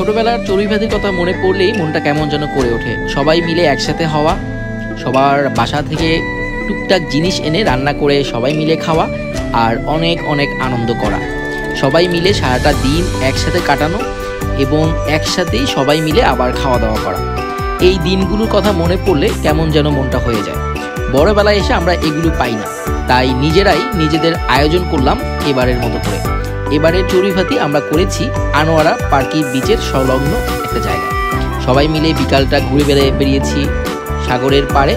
ছোটবেলার চড়ুইভাতির কথা মনে পড়লেই মনটা কেমন যেন করে ওঠে। সবাই মিলে একসাথে হওয়া, সবার বাসা থেকে টুকটাক জিনিস এনে রান্না করে সবাই মিলে খাওয়া, আর অনেক অনেক আনন্দ করা। সবাই মিলে সারাটা দিন একসাথে কাটানো এবং একসাথেই সবাই মিলে আবার খাওয়া দাওয়া করা। এই দিনগুলোর কথা মনে পড়লে কেমন যেন মনটা হয়ে যায়। বড়বেলায় এসে আমরা এগুলো পাই না, তাই নিজেরাই নিজেদের আয়োজন করলাম এবারের মতো করে। এবারের চড়ুইভাতি আমরা করেছি আনোয়ারা পার্কি বিচের সংলগ্ন একটা জায়গায়। সবাই মিলে বিকালটা ঘুরে বেরিয়েছি সাগরের পাড়ে,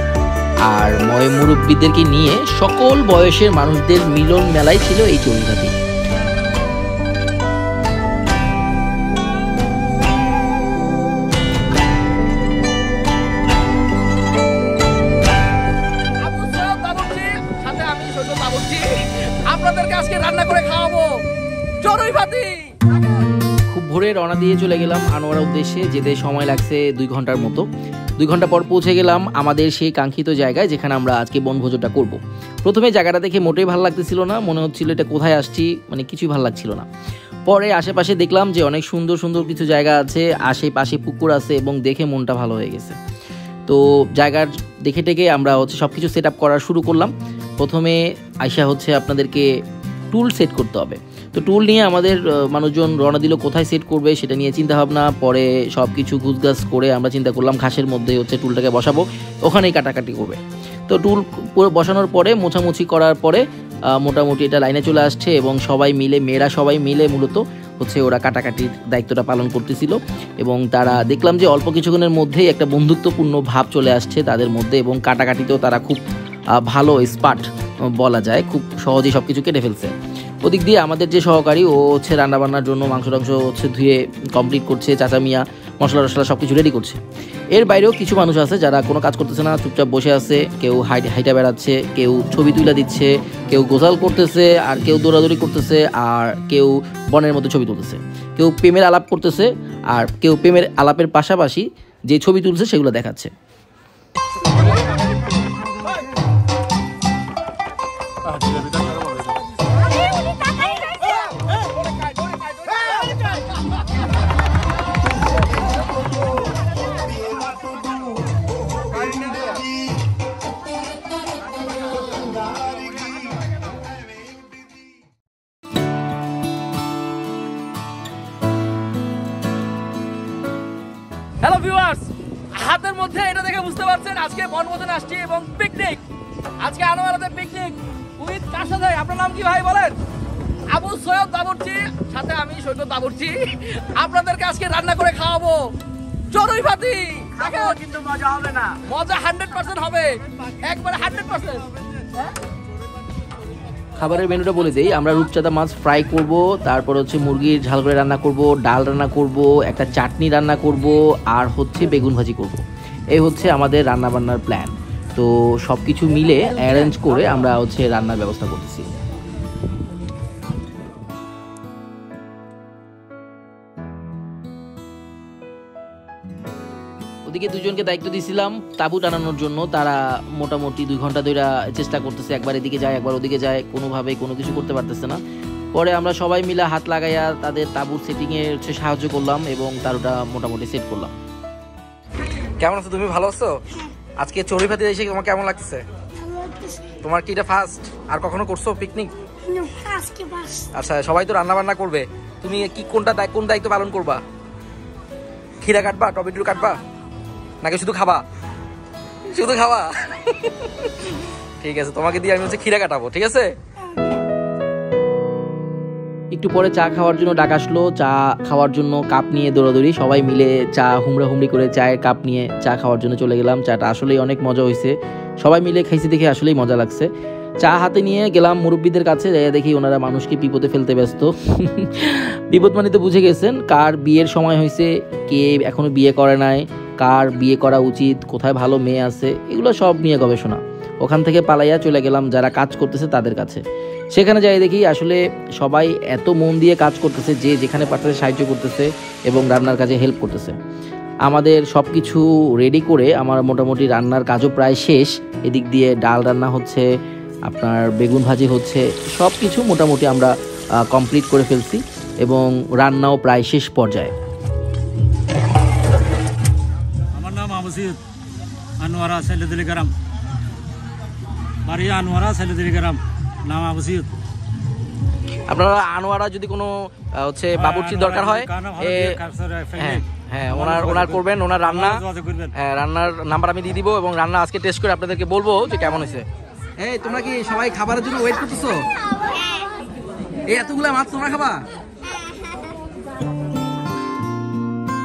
আর মুরব্বীদেরকে নিয়ে সকল বয়সের মানুষদের মিলন মেলাই ছিল এই চড়ুইভাতি। আপনাদেরকে আজকে রান্না করে খাওয়াবো চড়ুইভাতি। খুব ভোরে রওনা দিয়ে চলে গেলাম আনোয়ারা উদ্দেশ্যে। যেতে সময় লাগছে 2 ঘন্টার মতো। 2 ঘন্টা পর পৌঁছে গেলাম আমাদের সেই কাঙ্ক্ষিত জায়গায়, যেখানে আমরা আজকে বনভোজনটা করব। প্রথমে জায়গাটা দেখে মোটেই ভালো লাগতেছিল না, মনে হচ্ছিল এটা কোথায় আসছি, মানে কিছুই ভালো লাগছিল না। পরে আশেপাশে দেখলাম যে অনেক সুন্দর সুন্দর কিছু জায়গা আছে, আশেপাশে পুকুর আছে এবং দেখে মনটা ভালো হয়ে গেছে। তো জায়গার দেখে টেকে আমরা সব কিছু সেট আপ করা শুরু করলাম। প্রথমে আইসা আপনাদেরকে টুল সেট করতে হবে। তো টুল নিয়ে আমাদের মানুষজন রওনা দিল কোথায় সেট করবে সেটা নিয়ে চিন্তা ভাবনা। পরে সব কিছু গুছগাছ করে আমরা চিন্তা করলাম ঘাসের মধ্যে টুলটাকে বসাবো, ওখানেই কাটাকাটি করবে। তো টুল বসানোর পরে মোছামুছি করার পরে মোটামুটি এটা লাইনে চলে আসছে এবং সবাই মিলে, মেয়েরা সবাই মিলে মূলত ওরা কাটাকাটির দায়িত্বটা পালন করতেছিল। এবং তারা দেখলাম যে অল্প কিছুক্ষণের মধ্যেই একটা বন্ধুত্বপূর্ণ ভাব চলে আসছে তাদের মধ্যে, এবং কাটাকাটিতেও তারা খুব ভালো স্পার্ট বলা যায়, খুব সহজেই সব কিছু কেটে ফেলছে। ওদিক দিয়ে আমাদের যে সহকারী ও রান্নাবান্নার জন্য মাংস টাংস ধুয়ে কমপ্লিট করছে, চাচা মিয়া মশলা টশলা সব কিছু রেডি করছে। এর বাইরেও কিছু মানুষ আছে যারা কোনো কাজ করতেছে না, চুপচাপ বসে আছে। কেউ হাইটা বেড়াচ্ছে, কেউ ছবি তুলে দিচ্ছে, কেউ গোসল করতেছে, আর কেউ দৌড়াদৌড়ি করতেছে, আর কেউ বনের মধ্যে ছবি তুলতেছে। কেউ প্রেমের আলাপ করতেছে, আর কেউ প্রেমের আলাপের পাশাপাশি যে ছবি তুলছে সেগুলো দেখাচ্ছে। হ্যালো ভিউয়ার্স, হাতের মধ্যে এটা দেখে বুঝতে পারছেন আজকে বনভোজনে আসছি এবং পিকনিক। আজকে আনোয়ারাতে পিকনিক উইথ কার সাথে? আপনার নাম কি ভাই বলেন? আবু সৈয়দ দাবুরচি, সাথে আমি সৈয়দ দাবুরচি। আপনাদেরকে আজকে রান্না করে খাওয়াবো চড়ুইভাতি। কিন্তু মজা হবে না, মজা 100% হবে, একবারে 100%। খাবারের মেনুটা বলে দেই। আমরা রূপচাঁদা মাছ ফ্রাই করব, তারপর মুরগির ঝাল করে রান্না করব, ডাল রান্না করব, একটা চাটনি রান্না করব, আর বেগুন ভাজি করব। এই আমাদের রান্নাবান্নার প্ল্যান। তো সব কিছু মিলে অ্যারেঞ্জ করে আমরা রান্নার ব্যবস্থা করতেছি। ওদিকে দুজনকে দায়িত্ব দিয়েছিলাম তাঁবু টানানোর জন্য। তারা মোটামুটি 2 ঘন্টা ধরে চেষ্টা করতেছে, একবার এদিকে যায় একবার ওদিকে যায়, কোনোভাবে কোনো কিছু করতে পারতেছে না। পরে আমরা সবাই মিলে হাত লাগাইয়া তাদের তাঁবুর সেটিংয়ে সাহায্য করলাম এবং তারটা মোটামুটি সেট করলাম। কেমন আছো তুমি? ভালো আছো? আজকে চড়ুইভাতি এসে তোমার কেমন লাগতেছে? তোমার কি এটা ফার্স্ট? আর কখনো করছো পিকনিক? আচ্ছা, সবাই তো রান্না বান্না করবে, তুমি কি কোন দায়িত্ব পালন করবা? খিরা কাটবা, টমেটো কাটবা, নাকি শুধু খাবা? শুধু খাওয়া? ঠিক আছে, তোমাকে দিয়ে আমি খিরা কাটাবো, ঠিক আছে? একটু পরে চা খাওয়ার জন্য ডাক আসলো। চা খাওয়ার জন্য কাপ নিয়ে দৌড়াদৌড়ি, সবাই মিলে চা হুমড়ি করে চায়ের কাপ নিয়ে চা খাওয়ার জন্য চলে গেলাম। চাটা আসলেই অনেক মজা হয়েছে, সবাই মিলে খাইছি দেখে আসলেই মজা লাগছে। চা হাতে নিয়ে গেলাম মুরব্বীদের কাছে, দেখি ওনারা মানুষকে বিপদে ফেলতে ব্যস্ত। বিপদ মানে তো বুঝে গেছেন, কার বিয়ের সময় হয়েছে, কে এখনো বিয়ে করে নাই, কার বিয়ে করা উচিত, কোথায় ভালো মেয়ে আছে, এগুলো সব নিয়ে গবেষণা। ওখান থেকে পালাইয়া চলে গেলাম যারা কাজ করতেছে তাদের কাছে। সেখানে যাই দেখি আসলে সবাই এত মন দিয়ে কাজ করতেছে, যে যেখানে পারতেছে সাহায্য করতেছে এবং রান্নার কাজে হেল্প করতেছে। আমাদের সব কিছু রেডি করে আমার মোটামুটি রান্নার কাজও প্রায় শেষ। এদিক দিয়ে ডাল রান্না হচ্ছে, আপনার বেগুন ভাজি হচ্ছে, সব কিছু মোটামুটি আমরা কমপ্লিট করে ফেলছি এবং রান্নাও প্রায় শেষ পর্যায়ে। বসিয়ত আনোয়ারা সাইলেদুল গ্রাম, বাড়ি আনোয়ারা সাইলেদুল গ্রাম, নাম বসিয়ত। আপনারা আনোয়ারা যদি কোনো হচ্ছে বাবুর্চির দরকার হয়, হ্যাঁ ওনার করবেন, ওনার রান্নার নাম্বার আমি দিয়ে দিব এবং রান্না আজকে টেস্ট করে আপনাদেরকে বলবো যে কেমন হয়েছে। এই তোমরা কি সবাই খাবারের জন্য ওয়েট করতেছো? এই এতগুলা মাছ তোমরা খাবা?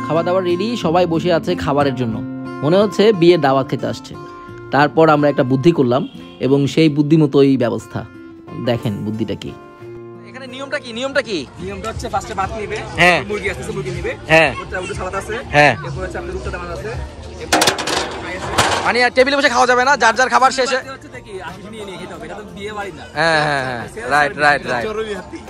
খাওয়া দাওয়া রেডি, সবাই বসে আছে খাবারের জন্য, মনে হচ্ছে বিয়ের দাওয়াত খেতে আসছে। তারপর আমরা একটা বুদ্ধি করলাম এবং সেই বুদ্ধি মতোই ব্যবস্থা। দেখেন বুদ্ধিটা কি। এখানে নিয়মটা কি? নিয়মটা হচ্ছে ফার্স্টে ভাত নিবে, হ্যাঁ মুরগি আসছে, মুরগি নিবে, হ্যাঁ ওটা সালাদ আছে, হ্যাঁ এরপর হচ্ছে আপনাদের রূপচাঁদা মাছ আছে, মানে আর টেবিলে বসে খাওয়া যাবে না, যার যার খাবার শেষে হচ্ছে দেখি আসি নিয়ে খেতে হবে। এটা তো বিয়ে বাড়ি না। হ্যাঁ হ্যাঁ হ্যাঁ, রাইট রাইট রাইট,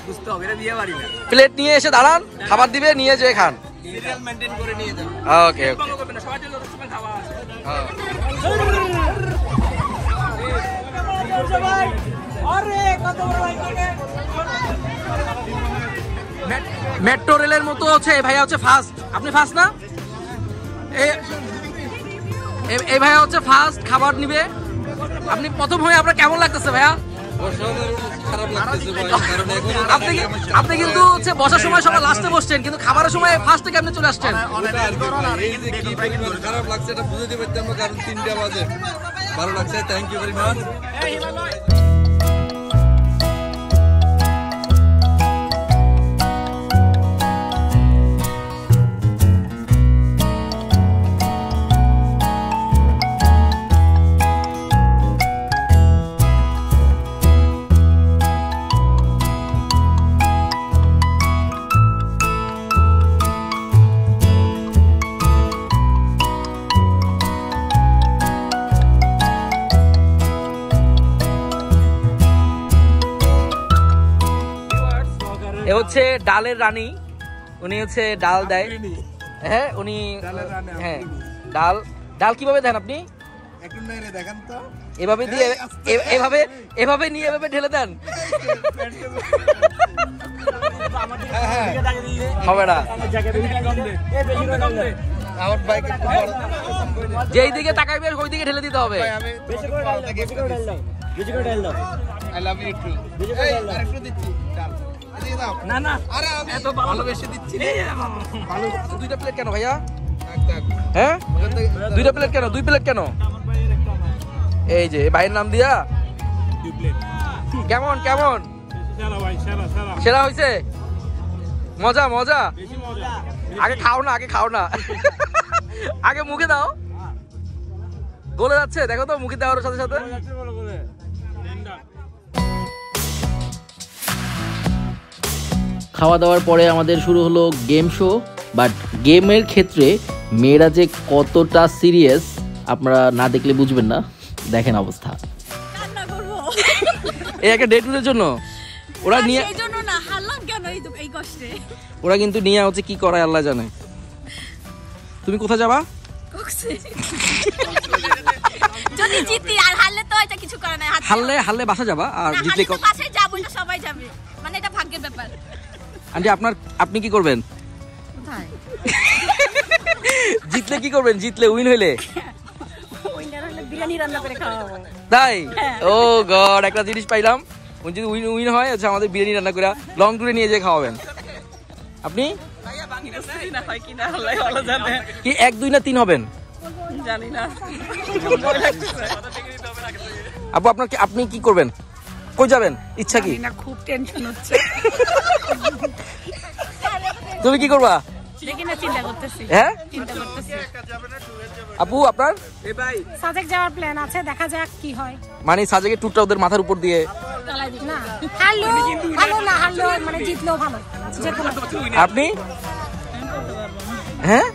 বুঝতে হবে এটা বিয়ে বাড়ি না। প্লেট নিয়ে এসে দাঁড়ান, খাবার দিবে, নিয়ে যেয়ে খান, সিরিয়াল মেইনটেইন করে নিয়ে যান। ওকে ওকে, সবাই চলে আসবে, খাওয়া আছে। আরে কত বড় ভাই করে মেট্রো রেলের মতো হচ্ছে। এই ভাইয়া হচ্ছে ফার্স্ট। আপনি ফার্স্ট না? এই ভাইয়া হচ্ছে ফার্স্ট খাবার নিবে। আপনি প্রথম হয়ে আপনার কেমন লাগতেছে ভাইয়া? আপনি কিন্তু হচ্ছে বসার সময় সবাই লাস্টে বসছেন, কিন্তু খাবারের সময় ফার্স্টে কেমনে চলে আসছেন? খারাপ লাগছে এটা বুঝতে পারতাম না, কারণ 3টা বাজে। ভালো লাগছে, থ্যাংক ইউ ভেরি মাচ। এ হচ্ছে ডালের রানী, উনি হচ্ছে ডাল দেয়। হ্যাঁ উনি, হ্যাঁ ডাল ডাল কিভাবে দেন আপনি? এভাবে দিয়ে এভাবে নিয়ে এভাবে ঢেলে দেন? হবে না, যেই দিকে তাকাইবে ওই দিকে ঢেলে দিতে হবে। না না, আরে এত ভালোবেসে দিচ্ছি। দুইটা প্লেট কেন ভাইয়া? হ্যাঁ দুইটা প্লেট কেন? 2 প্লেট কেন? এই যে ভাইয়ের নাম দিয়া 2 প্লেট। কেমন কেমন? সেরা হয়েছে? মজা মজা? আগে খাও না, আগে খাও না, আগে মুখে দাও। গলে যাচ্ছে, দেখো তো মুখে দেওয়ার সাথে সাথে। খাওয়া দাওয়ার পরে আমাদের শুরু হলো গেম শো। বাট গেমের ক্ষেত্রে মেয়েরা যে কতটা সিরিয়াস আপনারা না দেখলে বুঝবেন না। দেখেন অবস্থা। এই একটা ডেট টুরের জন্য ওরা নিয়ে, ওরা কিন্তু নিয়ে হচ্ছে কি করায় আল্লাহ জানে। তুমি কোথায় যাবা? যদি জিতি আর হারলে তো এটা কিছু করে না। হারলে বাসা যাবা, আর জিতলে বাসায় যাবো, এটা সবাই যাবে, মানে এটা ভাগ্যের ব্যাপার। আন্টি আপনি কি করবেন? জিতলে কি করবেন? জিতলে উইন হইলে বিরিয়ানি রান্না করে খাওয়াবো। তাই? ও গড, একটা জিনিস পাইলাম। যদি উইন হয় আচ্ছা আমাদের বিরিয়ানি রান্না করে লং টুরে নিয়ে যেয়ে খাওয়াবেন। আপনি কি 1 2 না 3 হবেন? জানি না আপু, আপনি কি করবেন? কই যাবেন? ইচ্ছা কি? খুব টেনশন হচ্ছে। তুমি কি করবা? দেখি না, চিন্তা করতেছি। হ্যাঁ চিন্তা করতেছি। আপু আপনার? সাজেক যাওয়ার প্ল্যান আছে, দেখা যাক কি হয়। মানে সাজেকের টুরটা ওদের মাথার উপর দিয়ে না, হারলো ভালো, না হারলো মানে জিতলেও ভালো। আপনি? হ্যাঁ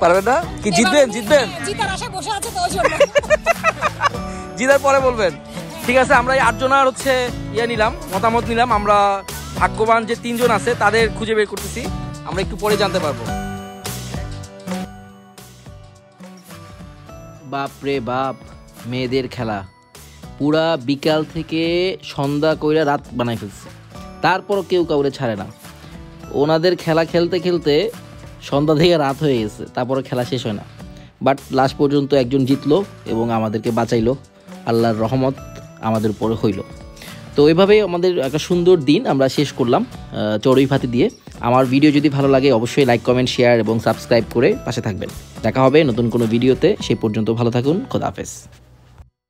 পারবেন না কি? জিতবেন? জিতার আশায় বসে আছে তো, ওই জন্য। জিতার পরে বলবেন। ঠিক আছে, আমরা এই 8 জনের হচ্ছে নিলাম, মতামত নিলাম। আমরা ভাগ্যবান যে 3 জন আছে তাদের খুঁজে বের করতেছি, আমরা একটু পরে জানতে পারবো। বাপ রে বাপ, মেয়েদের খেলা পুরা বিকাল থেকে সন্ধ্যা কইরা রাত বানাই ফেলছে, তারপরও কেউ কাউরে ছাড়ে না। ওনাদের খেলা খেলতে খেলতে সন্ধ্যা থেকে রাত হয়ে গেছে, তারপরও খেলা শেষ হয় না। বাট লাস্ট পর্যন্ত একজন জিতলো এবং আমাদেরকে বাঁচাইলো, আল্লাহর রহমত আমাদের উপরে হইল। তো এভাবেই আমাদের একটা সুন্দর দিন আমরা শেষ করলাম চড়ুইভাতি দিয়ে। আমার ভিডিও যদি ভালো লাগে অবশ্যই লাইক, কমেন্ট, শেয়ার এবং সাবস্ক্রাইব করে পাশে থাকবেন। দেখা হবে নতুন কোনো ভিডিওতে, সেই পর্যন্ত ভালো থাকুন, খোদা হাফেজ।